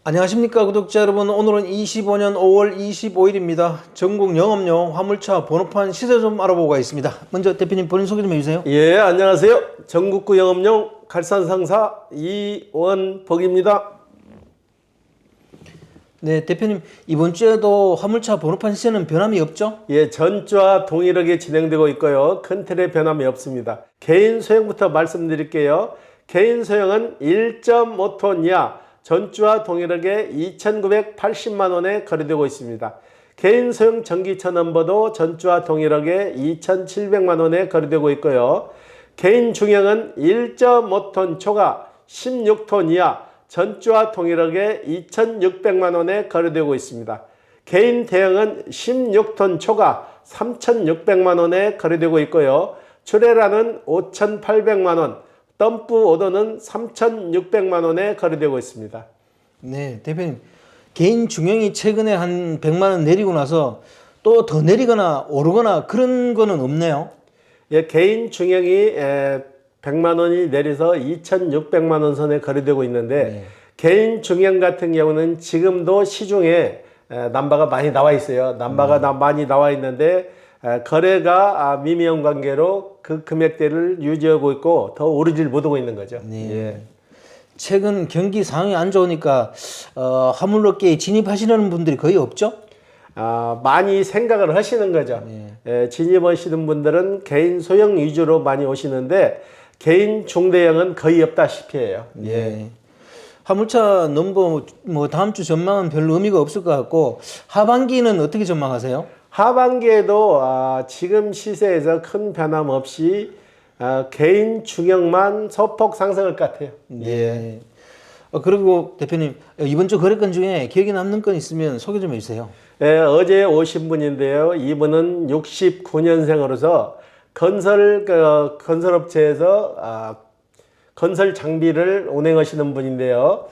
안녕하십니까 구독자 여러분. 오늘은 25년 5월 25일입니다. 전국 영업용 화물차 번호판 시세 좀 알아보고 가겠습니다. 먼저 대표님 본인 소개 좀 해주세요. 예, 안녕하세요. 전국구 영업용 갈산상사 이원복입니다. 네, 대표님 이번 주에도 화물차 번호판 시세는 변함이 없죠? 예, 전주와 동일하게 진행되고 있고요. 큰 틀의 변함이 없습니다. 개인 소형부터 말씀드릴게요. 개인 소형은 1.5톤 이하 전주와 동일하게 2,980만 원에 거래되고 있습니다. 개인 소형 전기차 넘버도 전주와 동일하게 2,700만 원에 거래되고 있고요. 개인 중형은 1.5톤 초과 16톤 이하 전주와 동일하게 2,600만 원에 거래되고 있습니다. 개인 대형은 16톤 초과 3,600만 원에 거래되고 있고요. 출애라는 5,800만 원, 덤프 오더는 3,600만 원에 거래되고 있습니다. 네, 대표님 개인 중형이 최근에 한 100만 원 내리고 나서 또 더 내리거나 오르거나 그런 거는 없네요. 예, 개인 중형이 100만 원이 내려서 2,600만 원 선에 거래되고 있는데 네. 개인 중형 같은 경우는 지금도 시중에 남바가 많이 나와 있어요. 남바가 많이 나와 있는데 거래가 미미한 관계로 그 금액대를 유지하고 있고 더 오르질 못하고 있는 거죠. 네. 예. 최근 경기 상황이 안 좋으니까 화물업계에 진입하시는 분들이 거의 없죠? 많이 생각을 하시는 거죠. 진입하시는 분들은 개인 소형 위주로 많이 오시는데 개인 중대형은 거의 없다시피 해요. 네. 화물차 넘버 뭐 다음 주 전망은 별로 의미가 없을 것 같고 하반기는 어떻게 전망하세요? 하반기에도 지금 시세에서 큰 변함 없이 개인 중형만 소폭 상승할 것 같아요. 네. 그리고 대표님 이번 주 거래건 중에 기억에 남는 건 있으면 소개 좀 해주세요. 예, 어제 오신 분인데요. 이분은 69년생으로서 건설업체에서 건설 장비를 운행하시는 분인데요.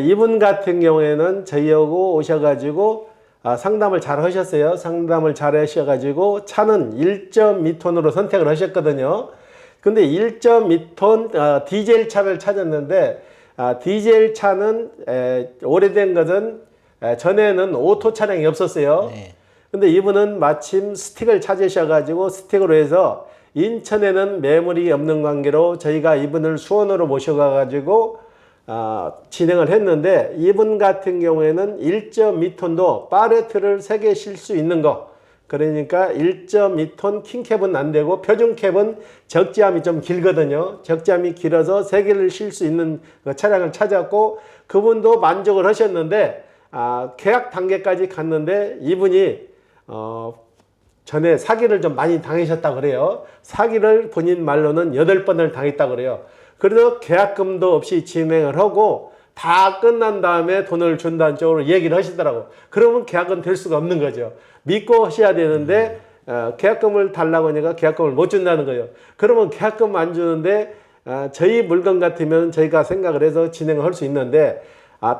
이분 같은 경우에는 저희하고 오셔가지고 상담을 잘 하셨어요. 상담을 잘 하셔가지고 차는 1.2톤으로 선택을 하셨거든요. 근데 1.2톤 디젤 차를 찾았는데 디젤 차는 오래된 것은 전에는 오토 차량이 없었어요. 네. 근데 이분은 마침 스틱을 찾으셔가지고 스틱으로 해서 인천에는 매물이 없는 관계로 저희가 이분을 수원으로 모셔가가지고 진행을 했는데 이분 같은 경우에는 1.2톤도 팔레트를 3개 실 수 있는 거, 그러니까 1.2톤 킹캡은 안 되고 표준캡은 적재함이 좀 길거든요. 적재함이 길어서 3개를 실 수 있는 그 차량을 찾았고 그분도 만족을 하셨는데 계약 단계까지 갔는데 이분이 전에 사기를 좀 많이 당하셨다고 그래요. 사기를 본인 말로는 8번을 당했다고 그래요. 그래서 계약금도 없이 진행을 하고 다 끝난 다음에 돈을 준다는 쪽으로 얘기를 하시더라고. 그러면 계약은 될 수가 없는 거죠. 믿고 하셔야 되는데 계약금을 달라고 하니까 계약금을 못 준다는 거예요. 그러면 계약금 안 주는데 저희 물건 같으면 저희가 생각을 해서 진행을 할 수 있는데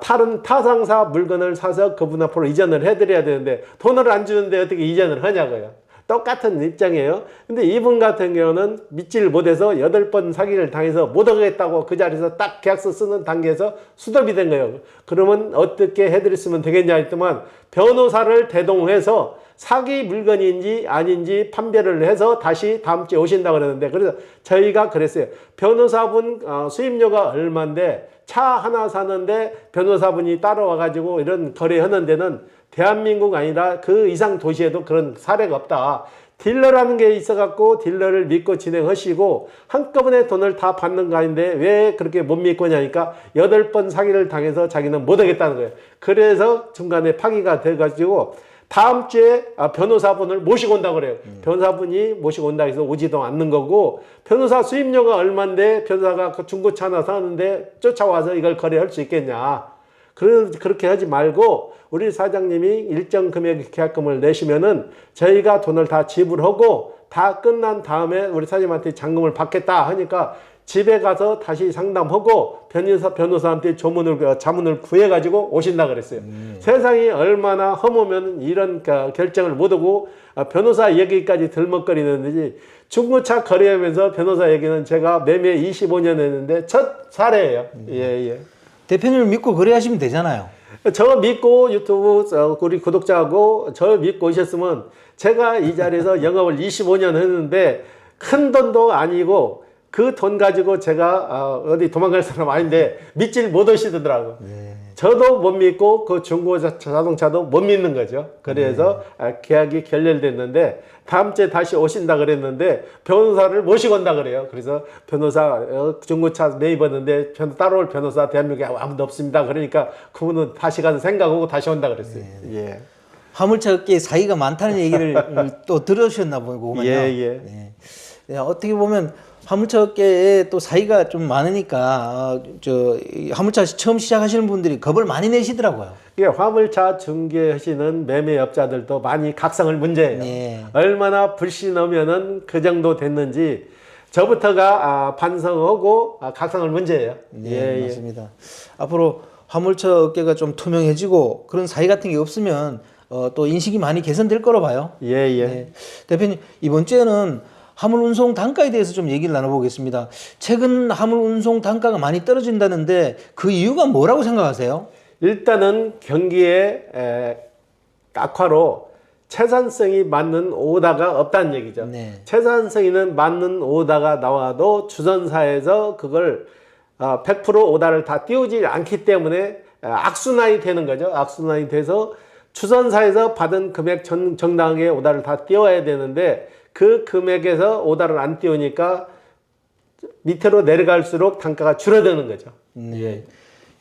다른 타상사 물건을 사서 그분 앞으로 이전을 해드려야 되는데 돈을 안 주는데 어떻게 이전을 하냐고요. 똑같은 입장이에요. 근데 이분 같은 경우는 믿지를 못해서 8번 사기를 당해서 못 하겠다고 그 자리에서 딱 계약서 쓰는 단계에서 수답이 된 거예요. 그러면 어떻게 해드렸으면 되겠냐 했더만 변호사를 대동해서 사기 물건인지 아닌지 판별을 해서 다시 다음 주에 오신다고 그러는데 그래서 저희가 그랬어요. 변호사분 수임료가 얼마인데 차 하나 사는데 변호사분이 따라와가지고 이런 거래하는 데는 대한민국 아니라 그 이상 도시에도 그런 사례가 없다. 딜러라는 게 있어갖고 딜러를 믿고 진행하시고 한꺼번에 돈을 다 받는 거 아닌데 왜 그렇게 못 믿고 하냐니까 8번 사기를 당해서 자기는 못 하겠다는 거예요. 그래서 중간에 파기가 돼가지고 다음 주에 변호사분을 모시고 온다고 그래요. 변호사분이 모시고 온다 해서 오지도 않는 거고 변호사 수임료가 얼만데 변호사가 그 중고차 하나 사는데 쫓아와서 이걸 거래할 수 있겠냐. 그렇게 하지 말고 우리 사장님이 일정 금액의 계약금을 내시면은 저희가 돈을 다 지불하고 다 끝난 다음에 우리 사장님한테 잔금을 받겠다 하니까 집에 가서 다시 상담하고 변호사한테 자문을 구해가지고 오신다 그랬어요. 세상이 얼마나 허무면 이런 결정을 못하고 변호사 얘기까지 들먹거리는지 중고차 거래하면서 변호사 얘기는 제가 매매 25년 했는데 첫 사례예요. 예. 대표님을 믿고 거래하시면 되잖아요. 저 믿고 유튜브 우리 구독자하고 저 믿고 오셨으면 제가 이 자리에서 영업을 25년 했는데 큰 돈도 아니고 그 돈 가지고 제가 어디 도망갈 사람 아닌데 믿질 못하시더라고. 네. 저도 못 믿고 그 중고 자동차도 못 믿는 거죠. 그래서 계약이 결렬됐는데 다음 주에 다시 오신다 그랬는데 변호사를 모시고 온다 그래요. 그래서 변호사 중고차 매입했는데 따라올 변호사 대한민국에 아무도 없습니다. 그러니까 그분은 다시 가서 생각하고 다시 온다 그랬어요. 예. 화물차 업계에 사이가 많다는 얘기를 또 들으셨나 보구만요. 예. 네. 네, 어떻게 보면 화물차 업계에 또 사이가 좀 많으니까 이 화물차 처음 시작하시는 분들이 겁을 많이 내시더라고요. 이게 화물차 중개하시는 매매업자들도 많이 각성을 문제예요. 네. 얼마나 불신하면은 그 정도 됐는지 저부터가 반성하고 각성을 문제예요. 네, 맞습니다. 앞으로 화물차 업계가 좀 투명해지고 그런 사이 같은 게 없으면 또 인식이 많이 개선될 거로 봐요. 예. 네. 대표님, 이번 주에는 화물 운송 단가에 대해서 좀 얘기를 나눠보겠습니다. 최근 화물 운송 단가가 많이 떨어진다는데 그 이유가 뭐라고 생각하세요? 일단은 경기의 악화로 채산성이 맞는 오다가 없다는 얘기죠. 네. 채산성이는 맞는 오다가 나와도 주선사에서 그걸 100% 오다를 다 띄우지 않기 때문에 악순환이 되는 거죠. 악순환이 돼서 주선사에서 받은 금액 정당하게 오다를 다 띄워야 되는데 그 금액에서 오다를 안 띄우니까 밑으로 내려갈수록 단가가 줄어드는 거죠. 네.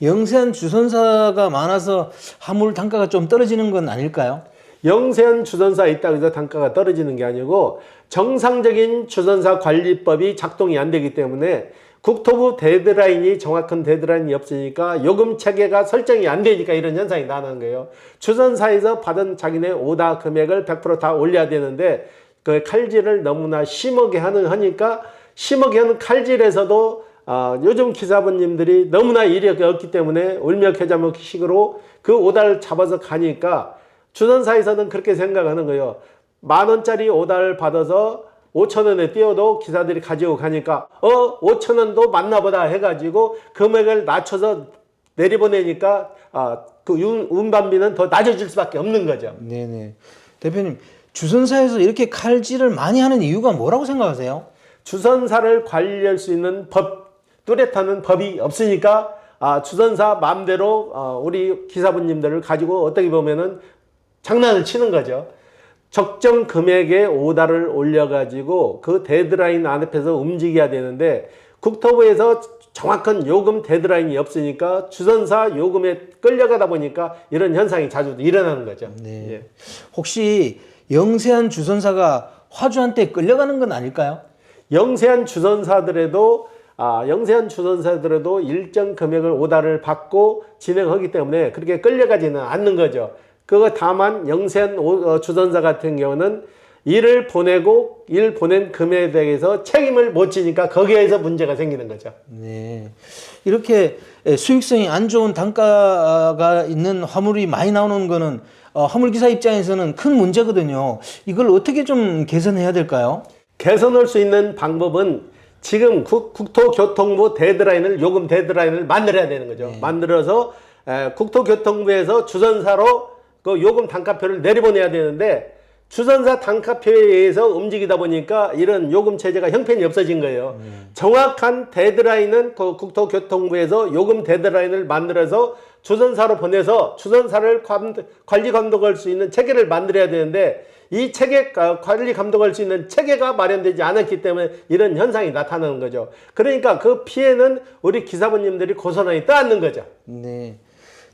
영세한 주선사가 많아서 화물 단가가 좀 떨어지는 건 아닐까요? 영세한 주선사 있다고 해서 단가가 떨어지는 게 아니고 정상적인 주선사 관리법이 작동이 안 되기 때문에 국토부 데드라인이 정확한 데드라인이 없으니까 요금 체계가 설정이 안 되니까 이런 현상이 나는 거예요. 주선사에서 받은 자기네 오다 금액을 100% 다 올려야 되는데 그 칼질을 너무나 심하게 하니까 심하게 하는 칼질에서도 요즘 기사분님들이 너무나 이력이 없기 때문에 울며겨자먹기식으로 그 오다를 잡아서 가니까 주선사에서는 그렇게 생각하는 거예요. 10,000원짜리 오다를 받아서 5,000원에 띄워도 기사들이 가지고 가니까 5,000원도 맞나보다 해가지고 금액을 낮춰서 내려보내니까 그 운반비는 더 낮아질 수밖에 없는 거죠. 네네. 대표님, 주선사에서 이렇게 칼질을 많이 하는 이유가 뭐라고 생각하세요? 주선사를 관리할 수 있는 뚜렷한 법이 없으니까 주선사 마음대로 우리 기사분님들을 가지고 어떻게 보면은 장난을 치는 거죠. 적정 금액의 오다를 올려가지고 그 데드라인 안에서 움직여야 되는데 국토부에서 정확한 요금 데드라인이 없으니까 주선사 요금에 끌려가다 보니까 이런 현상이 자주 일어나는 거죠. 네. 예. 혹시 영세한 주선사가 화주한테 끌려가는 건 아닐까요? 영세한 주선사들에도 일정 금액을 오다를 받고 진행하기 때문에 그렇게 끌려가지는 않는 거죠. 그거 다만 영세한 주선사 같은 경우는 일을 보내고 일 보낸 금액에 대해서 책임을 못 지니까 거기에서 문제가 생기는 거죠. 네. 이렇게 수익성이 안 좋은 단가가 있는 화물이 많이 나오는 거는 화물기사 입장에서는 큰 문제거든요. 이걸 어떻게 좀 개선해야 될까요? 개선할 수 있는 방법은 지금 국토교통부 요금 데드라인을 만들어야 되는 거죠. 네. 만들어서 국토교통부에서 주선사로 그 요금 단가표를 내려보내야 되는데 주선사 단가표에 의해서 움직이다 보니까 이런 요금 체제가 형편이 없어진 거예요. 정확한 데드라인은 그 국토교통부에서 요금 데드라인을 만들어서 주선사로 보내서 주선사를 관리 감독할 수 있는 체계를 만들어야 되는데 이 체계 관리 감독할 수 있는 체계가 마련되지 않았기 때문에 이런 현상이 나타나는 거죠. 그러니까 그 피해는 우리 기사분님들이 고스란히 떠안는 거죠. 네.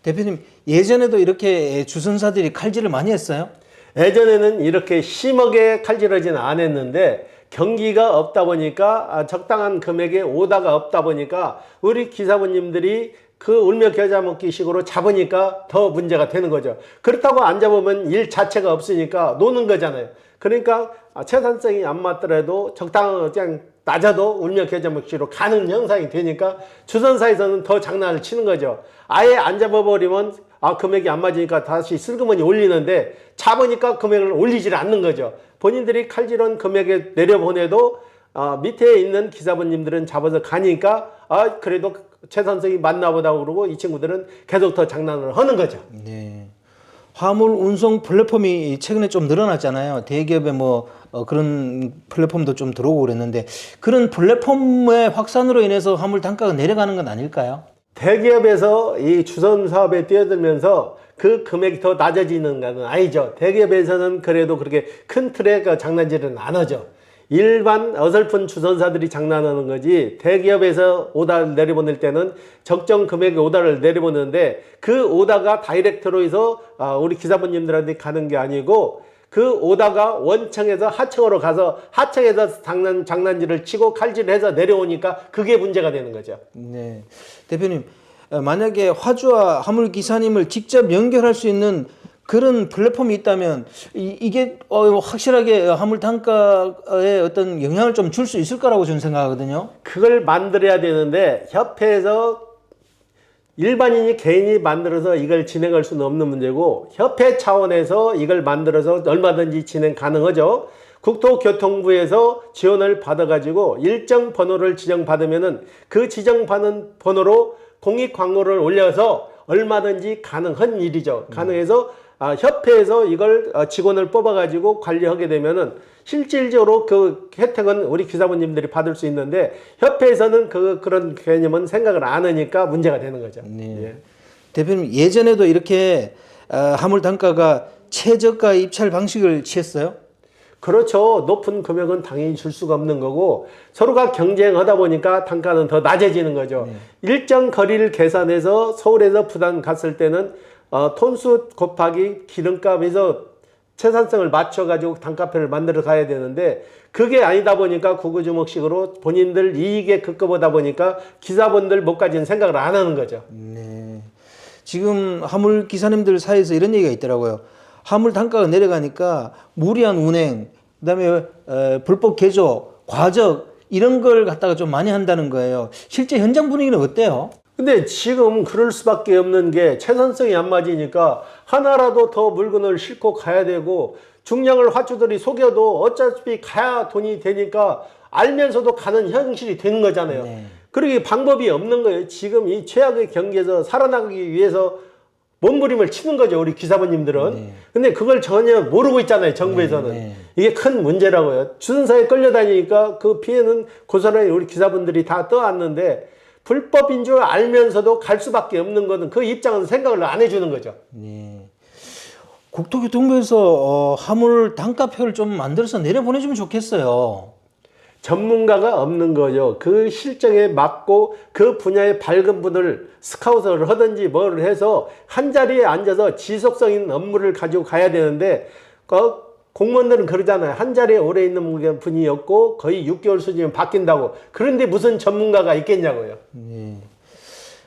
대표님, 예전에도 이렇게 주선사들이 칼질을 많이 했어요? 예전에는 이렇게 심하게 칼질하지는 않았는데 경기가 없다 보니까 적당한 금액의 오다가 없다 보니까 우리 기사분님들이 그 울며겨자먹기 식으로 잡으니까 더 문제가 되는 거죠. 그렇다고 안 잡으면 일 자체가 없으니까 노는 거잖아요. 그러니까 채산성이 안 맞더라도 적당한 그냥 낮아도 울며겨자먹기로 가는 형상이 되니까 주선사에서는 더 장난을 치는 거죠. 아예 안 잡아버리면 금액이 안 맞으니까 다시 슬그머니 올리는데 잡으니까 금액을 올리질 않는 거죠. 본인들이 칼질한 금액에 내려보내도 밑에 있는 기사분님들은 잡아서 가니까 그래도 최선성이 맞나 보다 그러고 이 친구들은 계속 더 장난을 하는 거죠. 네. 화물 운송 플랫폼이 최근에 좀 늘어났잖아요. 대기업에 뭐 그런 플랫폼도 좀 들어오고 그랬는데 그런 플랫폼의 확산으로 인해서 화물 단가가 내려가는 건 아닐까요? 대기업에서 이 주선 사업에 뛰어들면서 그 금액이 더 낮아지는 건 아니죠. 대기업에서는 그래도 그렇게 큰 틀의 그 장난질은 안 하죠. 일반 어설픈 주선사들이 장난하는 거지, 대기업에서 오다를 내려보낼 때는 적정 금액의 오다를 내려보는데 그 오다가 다이렉트로 해서 우리 기사분님들한테 가는 게 아니고 그 오다가 원청에서 하청으로 가서 하청에서 장난질을 치고 칼질해서 내려오니까 그게 문제가 되는 거죠. 네. 대표님, 만약에 화주와 화물 기사님을 직접 연결할 수 있는 그런 플랫폼이 있다면 이게 확실하게 화물 단가에 어떤 영향을 좀 줄 수 있을 거라고 저는 생각하거든요. 그걸 만들어야 되는데 협회에서 일반인이 개인이 만들어서 이걸 진행할 수는 없는 문제고, 협회 차원에서 이걸 만들어서 얼마든지 진행 가능하죠. 국토교통부에서 지원을 받아가지고 일정 번호를 지정받으면은 그 지정받은 번호로 공익 광고를 올려서 얼마든지 가능한 일이죠. 가능해서 협회에서 이걸 직원을 뽑아가지고 관리하게 되면은 실질적으로 그 혜택은 우리 기사분님들이 받을 수 있는데 협회에서는 그런 개념은 생각을 안 하니까 문제가 되는 거죠. 네. 예. 대표님, 예전에도 이렇게 화물 단가가 최저가 입찰 방식을 취했어요? 그렇죠. 높은 금액은 당연히 줄 수가 없는 거고 서로가 경쟁하다 보니까 단가는 더 낮아지는 거죠. 일정 거리를 계산해서 서울에서 부산 갔을 때는 톤수 곱하기 기름값에서 채산성을 맞춰가지고 단가표를 만들어 가야 되는데 그게 아니다 보니까 구구주먹식으로 본인들 이익에 급급하다 보니까 기사분들 못까지는 생각을 안 하는 거죠. 네. 지금 화물 기사님들 사이에서 이런 얘기가 있더라고요. 화물 단가가 내려가니까 무리한 운행, 그다음에 불법 개조, 과적 이런 걸 갖다가 좀 많이 한다는 거예요. 실제 현장 분위기는 어때요? 근데 지금 그럴 수밖에 없는 게 채선성이 안 맞으니까 하나라도 더 물건을 싣고 가야 되고 중량을 화주들이 속여도 어차피 가야 돈이 되니까 알면서도 가는 현실이 되는 거잖아요. 네. 그러기 방법이 없는 거예요. 지금 이 최악의 경기에서 살아나가기 위해서 몸부림을 치는 거죠, 우리 기사분님들은. 네. 근데 그걸 전혀 모르고 있잖아요, 정부에서는. 네. 이게 큰 문제라고요. 주선사에 끌려다니니까 그 피해는 고스란히 우리 기사분들이 다 떠안는데 불법인 줄 알면서도 갈 수밖에 없는 것은 그 입장은 생각을 안 해주는 거죠. 네. 국토교통부에서 화물 단가표를 좀 만들어서 내려보내주면 좋겠어요. 전문가가 없는 거죠. 그 실정에 맞고 그 분야의 밝은 분을 스카우트를 하든지 뭘 해서 한 자리에 앉아서 지속성 있는 업무를 가지고 가야 되는데 공무원들은 그러잖아요. 한 자리에 오래 있는 분이 없고 거의 6개월 수준이면 바뀐다고. 그런데 무슨 전문가가 있겠냐고요. 네.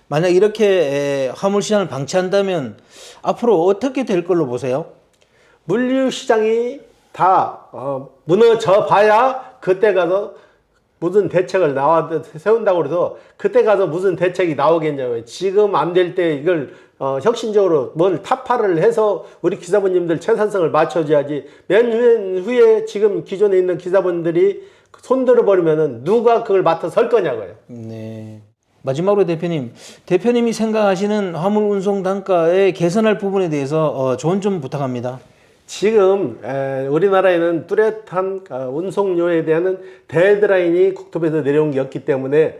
만약 이렇게 화물 시장을 방치한다면 앞으로 어떻게 될 걸로 보세요? 물류시장이 다 무너져 봐야 그때 가서 무슨 대책을 세운다고 그래서 그때 가서 무슨 대책이 나오겠냐고요. 지금 안 될 때 이걸 혁신적으로 뭘 타파를 해서 우리 기사분님들 채산성을 맞춰줘야지. 몇 년 후에 지금 기존에 있는 기사분들이 손들어 버리면은 누가 그걸 맡아 설 거냐고요. 네. 마지막으로 대표님이 생각하시는 화물 운송 단가의 개선할 부분에 대해서 조언 좀 부탁합니다. 지금 우리나라에는 뚜렷한 운송료에 대한 데드라인이 국토부에서 내려온 게 없기 때문에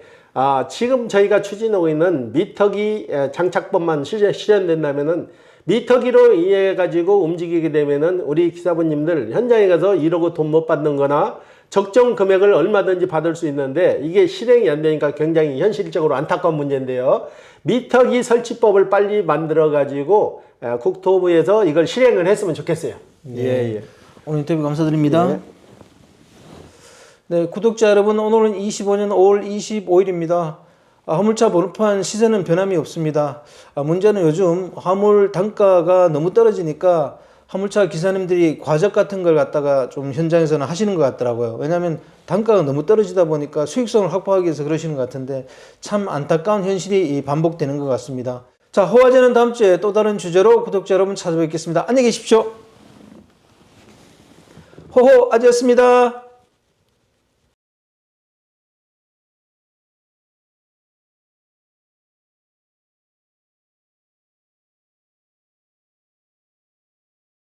지금 저희가 추진하고 있는 미터기 장착법만 실현된다면은 미터기로 이해해 가지고 움직이게 되면은 우리 기사분님들 현장에 가서 이러고 돈 못 받는 거나 적정 금액을 얼마든지 받을 수 있는데 이게 실행이 안 되니까 굉장히 현실적으로 안타까운 문제인데요. 미터기 설치법을 빨리 만들어 가지고 국토부에서 이걸 실행을 했으면 좋겠어요. 네. 예. 오늘 인터뷰 감사드립니다. 네. 네, 구독자 여러분, 오늘은 25년 5월 25일입니다. 화물차 번호판 시세는 변함이 없습니다. 문제는 요즘 화물 단가가 너무 떨어지니까 화물차 기사님들이 과적 같은 걸 갖다가 좀 현장에서는 하시는 것 같더라고요. 왜냐하면 단가가 너무 떨어지다 보니까 수익성을 확보하기 위해서 그러시는 것 같은데 참 안타까운 현실이 반복되는 것 같습니다. 자, 호화제는 다음 주에 또 다른 주제로 구독자 여러분 찾아뵙겠습니다. 안녕히 계십시오. 호호아제였습니다.